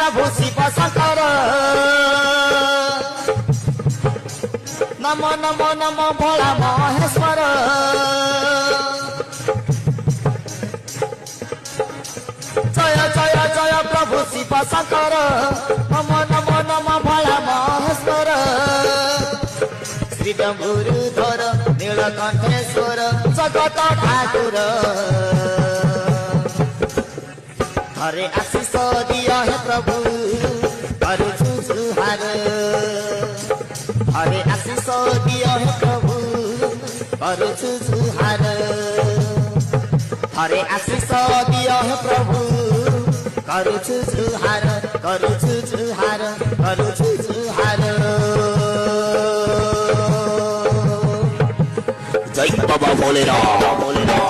प्रभु शिव शंकर नमो नमो नमो भोला महेश्वर जय जय जय प्रभु शिव शंकर नमो नमो नमो भोला महेश्वर श्री डम्बुरुधर नीलकंठेश्वर जगत ठाकुर हरे आशीष दिया है प्रभु करुछु जुहार हरे आशीष दिया है प्रभु करुछु जुहार हरे आशीष दिया है प्रभु करुछु जुहार करुछु जुहार करुछु जुहार जय बाबा भोलेनाथ।